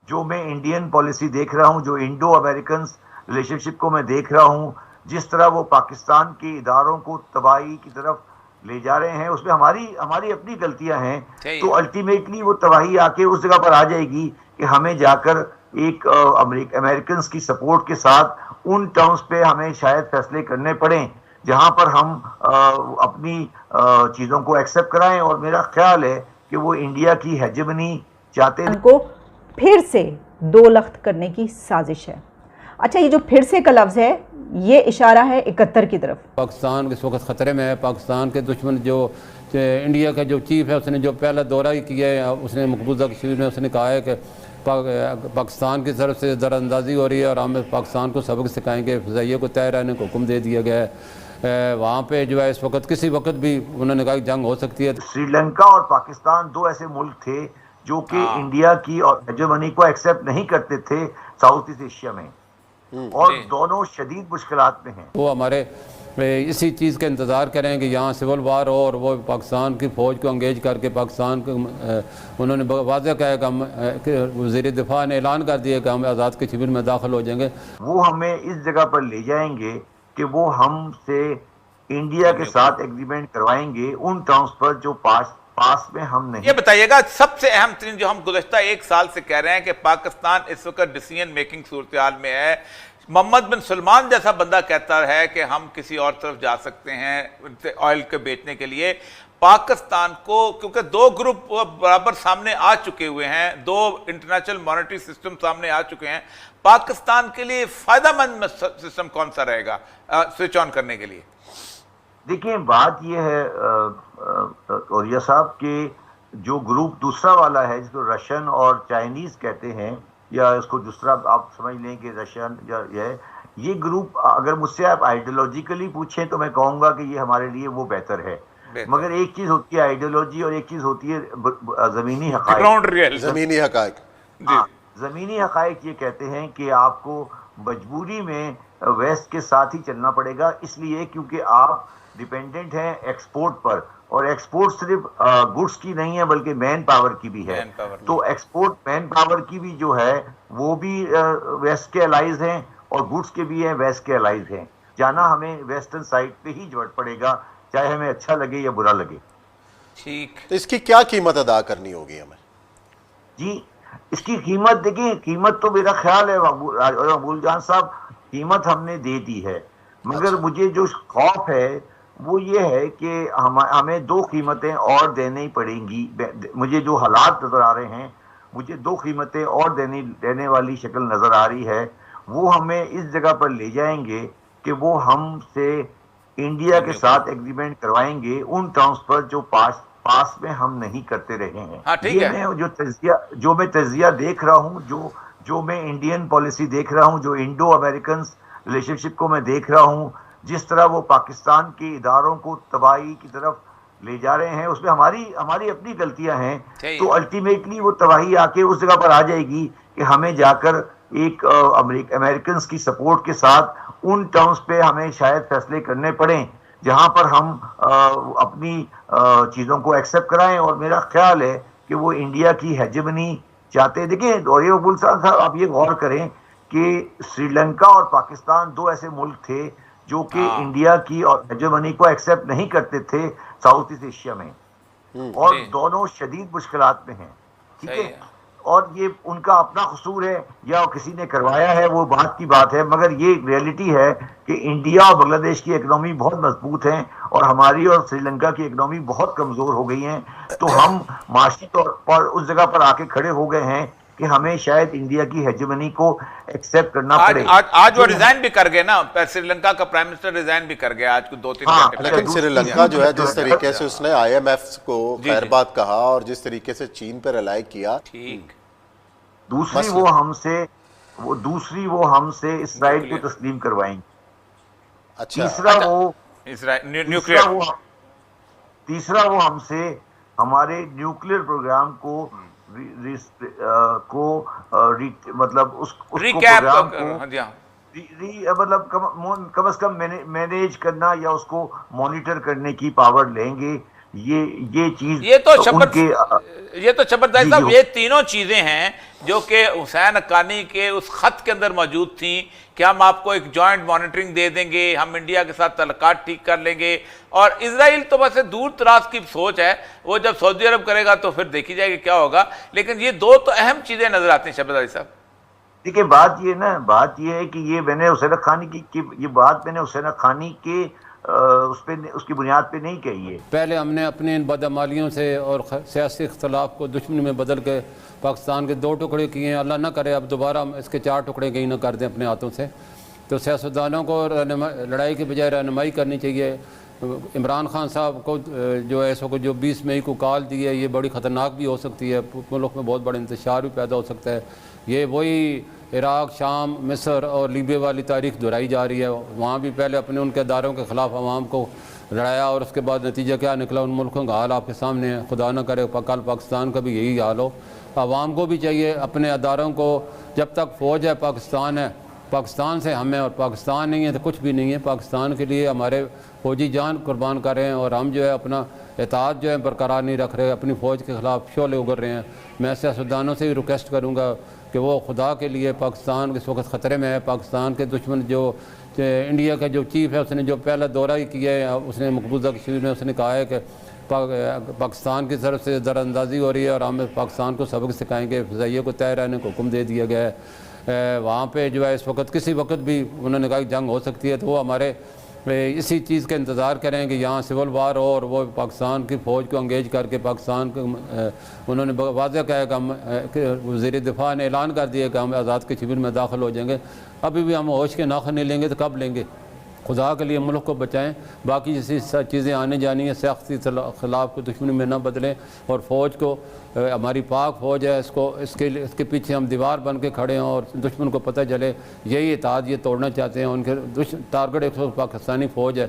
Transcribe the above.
جو میں Indian policy دیکھ رہا ہوں، جو انڈو امریکن ریلیشن شپ کو میں دیکھ رہا ہوں، جس طرح وہ پاکستان کے اداروں کو تباہی کی طرف لے جا رہے ہیں، اس میں ہماری اپنی غلطیاں ہیں. صحیح تو ہے. الٹیمیٹلی وہ تباہی آ کے اس جگہ پر آ جائے گی کہ ہمیں جا کر ایک امریکنز کی سپورٹ کے ساتھ ان ٹرمز پہ ہمیں شاید فیصلے کرنے پڑیں جہاں پر ہم اپنی چیزوں کو ایکسیپٹ کرائیں. اور میرا خیال ہے کہ وہ انڈیا کی ہیجمنی چاہتے کو پھر سے دو لخت کرنے کی سازش ہے. اچھا، یہ جو پھر سے کا لفظ ہے یہ اشارہ ہے 71 کی طرف. پاکستان اس وقت خطرے میں ہے. پاکستان کے دشمن جو انڈیا کا جو چیف ہے اس نے جو پہلا دورہ ہی کیا ہے، اس نے مقبوضہ کشمیر میں اس نے کہا ہے کہ پاکستان کی طرف سے زر اندازی ہو رہی ہے اور ہم پاکستان کو سبق سکھائیں گے. فضائیہ کو تیار رہنے کو حکم دے دیا گیا ہے. وہاں پہ جو ہے اس وقت کسی وقت بھی انہوں نے کہا کہ جنگ ہو سکتی ہے. سری لنکا اور پاکستان دو ایسے ملک تھے جو کہ انڈیا کی اور ہیجمنی کو ایکسیپٹ نہیں کرتے تھے ساؤتھ ایسٹ ایشیا میں، اور دونوں شدید مشکلات میں ہیں. وہ ہمارے اسی چیز کا انتظار کریں کہ یہاں سول وار ہو اور وہ پاکستان کی فوج کو انگیج کر کے پاکستان کو انہوں نے واضح کہا کہ وزیر دفاع نے اعلان کر دیا کہ ہم آزاد کشمیر میں داخل ہو جائیں گے. وہ ہمیں اس جگہ پر لے جائیں گے کہ وہ ہم سے انڈیا کے ساتھ ایگریمنٹ کروائیں گے ان ٹرمز پر جو پاس میں ہم نہیں. یہ بتائیے گا سب سے اہم ترین جو ہم گزشتہ ایک سال سے کہہ رہے ہیں کہ پاکستان اس وقت ڈیسیژن میکنگ صورتحال میں ہے. محمد بن سلمان جیسا بندہ کہتا ہے کہ ہم کسی اور طرف جا سکتے ہیں آئل کے بیچنے کے لیے. پاکستان کو کیونکہ دو گروپ برابر سامنے آ چکے ہوئے ہیں، دو انٹرنیشنل مانیٹری سسٹم سامنے آ چکے ہیں، پاکستان کے لیے فائدہ مند سسٹم کون سا رہے گا سوئچ آن کرنے کے لیے؟ دیکھیں بات یہ ہے اوریا صاحب کہ جو گروپ دوسرا والا ہے جس کو رشین اور چائنیز کہتے ہیں، یا اس کو دوسرا آپ سمجھ لیں کہ رشین یہ گروپ، اگر مجھ سے آپ آئیڈیولوجیکلی پوچھیں تو میں کہوں گا کہ یہ ہمارے لیے وہ بہتر ہے. مگر ایک چیز ہوتی ہے آئیڈیولوجی اور ایک چیز ہوتی ہے زمینی حقائق. زمینی حقائق زمینی حقائق یہ کہتے ہیں کہ آپ کو مجبوری میں ویسٹ کے ساتھ ہی چلنا پڑے گا، اس لیے کیونکہ آپ ڈیپینڈنٹ ہیں ایکسپورٹ پر، اور ایکسپورٹ صرف گڈس کی نہیں ہے بلکہ مین پاور کی بھی ہے. تو ایکسپورٹ مین پاور کی بھی جو ہے وہ بھی ویسٹ کے الائز ہیں اور گڈس کے بھی ہیں ویسٹ کے الائز ہیں. جانا ہمیں ویسٹرن سائڈ پہ ہی جوڑ پڑے گا، چاہے ہمیں اچھا لگے یا برا لگے. ٹھیک، تو اس کی کیا قیمت ادا کرنی ہوگی ہمیں؟ جی اس کی قیمت دیکھیں، قیمت تو میرا خیال ہے مقبول جان صاحب قیمت ہم نے دے دی ہے، مگر مجھے جو خوف ہے وہ یہ ہے کہ ہمیں دو قیمتیں اور دینی پڑیں گی. مجھے جو حالات نظر آ رہے ہیں، مجھے دو قیمتیں اور دینے والی شکل نظر آ رہی ہے. وہ ہمیں اس جگہ پر لے جائیں گے کہ وہ ہم سے انڈیا کے ساتھ ایگریمنٹ کروائیں گے ان ٹرمز پر جو پاس میں ہم نہیں کرتے رہے ہیں. یہ میں جو میں تجزیہ دیکھ رہا ہوں، جو میں انڈین پالیسی دیکھ رہا ہوں، جو انڈو امریکن ریلیشن شپ کو میں دیکھ رہا ہوں، جس طرح وہ پاکستان کے اداروں کو تباہی کی طرف لے جا رہے ہیں، اس میں ہماری اپنی غلطیاں ہیں. تو الٹیمیٹلی وہ تباہی آ کے اس جگہ پر آ جائے گی کہ ہمیں جا کر ایک امریکنز کی سپورٹ کے ساتھ ان ٹرمز پہ ہمیں شاید فیصلے کرنے پڑیں جہاں پر ہم اپنی چیزوں کو ایکسیپٹ کرائیں. اور میرا خیال ہے کہ وہ انڈیا کی ہیجمنی چاہتے ہیں. دیکھیں مقبول صاحب آپ یہ غور کریں کہ سری لنکا اور پاکستان دو ایسے ملک تھے جو کہ انڈیا کی اور ہیجمنی کو ایکسیپٹ نہیں کرتے تھے ساؤتھ ایسٹ ایشیا میں، اور دونوں شدید مشکلات میں ہیں. ٹھیک ہے، اور یہ ان کا اپنا قصور ہے یا کسی نے کروایا ہے وہ بات کی بات ہے، مگر یہ ریئلٹی ہے کہ انڈیا اور بنگلہ دیش کی اکنامی بہت مضبوط ہیں اور ہماری اور سری لنکا کی اکنامی بہت کمزور ہو گئی ہیں. تو ہم معاشی طور پر اس جگہ پر آ کے کھڑے ہو گئے ہیں کہ ہمیں شاید انڈیا کی ہیجمنی کو ایکسیپٹ کرنا پڑے. آج وہ ریزائن بھی کر گئے نا، سری لنکا کا پرائم منسٹر ریزائن بھی کر گیا آج کو 2-3 گھنٹے. لیکن سری لنکا جو ہے جس طریقے سے اس نے آئی ایم ایف کو خیرباد کہا اور جس طریقے سے چین پہ ریلائی کیا، دوسری وہ ہم سے اسرائیل کو تسلیم کروائیں گے. تیسرا وہ ہم سے ہمارے نیوکلیئر پروگرام کو مطلب اس پروگرام کو مطلب کم از کم مینیج کرنا یا اس کو مانیٹر کرنے کی پاور لیں گے. یہ چیز یہ تو شبر دائی جی صاحب یہ تینوں چیزیں ہیں جو کہ حسین حقانی کے اس خط کے اندر موجود تھیں کہ ہم آپ کو ایک جوائنٹ مانیٹرنگ دے دیں گے، ہم انڈیا کے ساتھ تعلقات ٹھیک کر لیں گے، اور اسرائیل تو بس دور دراز کی سوچ ہے، وہ جب سعودی عرب کرے گا تو پھر دیکھی جائے گی کیا ہوگا، لیکن یہ دو تو اہم چیزیں نظر آتی ہیں شبر دائی صاحب۔ دیکھیں بات یہ ہے کہ یہ میں نے حسین حقانی کی یہ بات میں نے حسین حقانی کے اس کی بنیاد پہ نہیں کہی ہے۔ پہلے ہم نے اپنے ان بدعمالیوں سے اور سیاسی اختلاف کو دشمنی میں بدل کے پاکستان کے 2 ٹکڑے کیے ہیں، اللہ نہ کرے اب دوبارہ ہم اس کے 4 ٹکڑے کہیں نہ کر دیں اپنے ہاتھوں سے۔ تو سیاستدانوں کو لڑائی کے بجائے رہنمائی کرنی چاہیے۔ عمران خان صاحب کو جو ہے اس وقت جو 20 مئی کو کال دی ہے یہ بڑی خطرناک بھی ہو سکتی ہے، ملک میں بہت بڑا انتشار بھی پیدا ہو سکتا ہے۔ یہ وہی عراق، شام، مصر اور لیبیا والی تاریخ دہرائی جا رہی ہے، وہاں بھی پہلے اپنے ان کے اداروں کے خلاف عوام کو لڑایا اور اس کے بعد نتیجہ کیا نکلا، ان ملکوں کا حال آپ کے سامنے ہے۔ خدا نہ کرے کل پاکستان کا بھی یہی حال ہو۔ عوام کو بھی چاہیے اپنے اداروں کو، جب تک فوج ہے پاکستان ہے، پاکستان سے ہمیں، اور پاکستان نہیں ہے تو کچھ بھی نہیں ہے۔ پاکستان کے لیے ہمارے فوجی جان قربان کر رہے ہیں اور ہم جو ہے اپنا اتحاد جو ہے برقرار نہیں رکھ رہے، اپنی فوج کے خلاف شعلے اگر رہے ہیں۔ میں سیاستدانوں سے بھی ریکویسٹ کروں گا کہ وہ خدا کے لیے، پاکستان اس وقت خطرے میں ہے، پاکستان کے دشمن جو انڈیا کا جو چیف ہے اس نے جو پہلا دورہ ہی کیا ہے، اس نے مقبوضہ کشمیر میں اس نے کہا ہے کہ پاکستان کی طرف سے در اندازی ہو رہی ہے اور ہم پاکستان کو سبق سکھائیں گے، فضائیہ کو طے رہنے کو حکم دے دیا گیا ہے۔ وہاں پہ جو ہے اس وقت کسی وقت بھی انہوں نے کہا کہ جنگ ہو سکتی ہے، تو وہ ہمارے اسی چیز کا انتظار کریں کہ یہاں سول وار ہو اور وہ پاکستان کی فوج کو انگیج کر کے پاکستان کو انہوں نے واضح کہا کہ ہم وزیر دفاع نے اعلان کر دیا کہ ہم آزاد کشمیر میں داخل ہو جائیں گے۔ ابھی بھی ہم ہوش کے ناخن نہیں لیں گے تو کب لیں گے؟ خدا کے لیے ملک کو بچائیں، باقی جیسی چیزیں آنے جانی ہیں سیاسی خلاف کو دشمنی میں نہ بدلیں، اور فوج کو، ہماری پاک فوج ہے، اس کے پیچھے ہم دیوار بن کے کھڑے ہیں اور دشمن کو پتہ چلے یہی اتحاد یہ توڑنا چاہتے ہیں۔ ان کے ٹارگٹ ایک پاکستانی فوج ہے۔